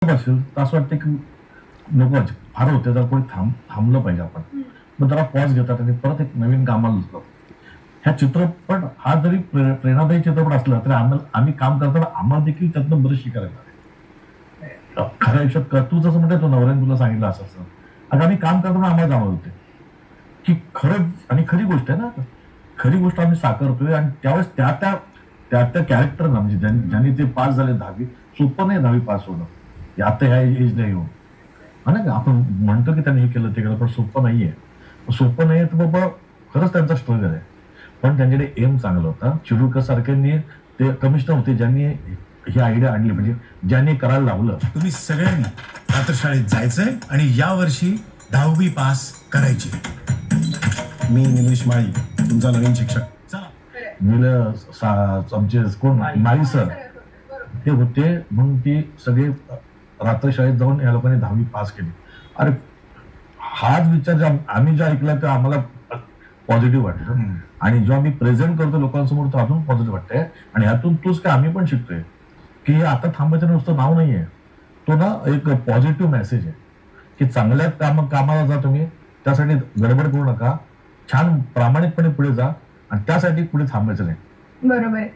असेल तर असं वाटतं की नको फार होते तर कोणी थांबलं पाहिजे आपण. मग जरा पॉज घेतात आणि परत एक नवीन कामाला जातात. ह्या चित्रपट हा जरी प्रेरणादायी चित्रपट असला तरी आम्ही काम करताना आम्हाला देखील त्यातनं बरंच शिकायला मिळालं. खऱ्या आयुष्यात तू जसं म्हणते तो नवऱ्याने तुला सांगितलं असं असं. आता आम्ही काम करताना आम्हाला जाणवत होते की खरंच आणि खरी गोष्ट आहे ना. खरी गोष्ट आम्ही साकारतोय आणि त्यावेळेस त्या कॅरेक्टरना म्हणजे ज्यांनी ते पास झाले 10वी सोपं नाही 10वी पास होणं. आता ह्या एजला येऊन. हा ना आपण म्हणतो की त्यांनी हे केलं ते केलं पण सोपं नाहीये. सोपं नाहीये तर बाबा खरंच त्यांचा स्ट्रगल आहे. पण त्यांच्याकडे एम चांगला होता. चिडूरकर सारख्यांनी ते कमिशनर होते ज्यांनी ही आयडिया आणली म्हणजे ज्यांनी करायला लावलं. तुम्ही सगळ्यांनी प्रातःशाळेत जायचंय आणि यावर्षी 10वी पास करायची. मी निलेश माळी तुमचा नवीन शिक्षक. आमचे कोण माळी सर ते होते म्हणून ती सगळे रात्र शाळेत जाऊन या लोकांनी 10वी पास केली. अरे हाच विचार आम्ही जो ऐकला तो आम्हाला पॉझिटिव्ह वाटतो आणि जो आम्ही प्रेझेंट करतो लोकांसमोर तो अजून पॉझिटिव्ह वाटतंय आणि ह्यातून तूच काय आम्ही पण शिकतोय की आता थांबायचं नुसतं नाव नाहीये. तो ना एक पॉझिटिव्ह मेसेज आहे की चांगल्या कामाला जा तुम्ही. त्यासाठी गडबड करू नका. छान प्रामाणिकपणे पुढे जा आणि त्यासाठी पुढे थांबायचं नाही. बरोबर आहे.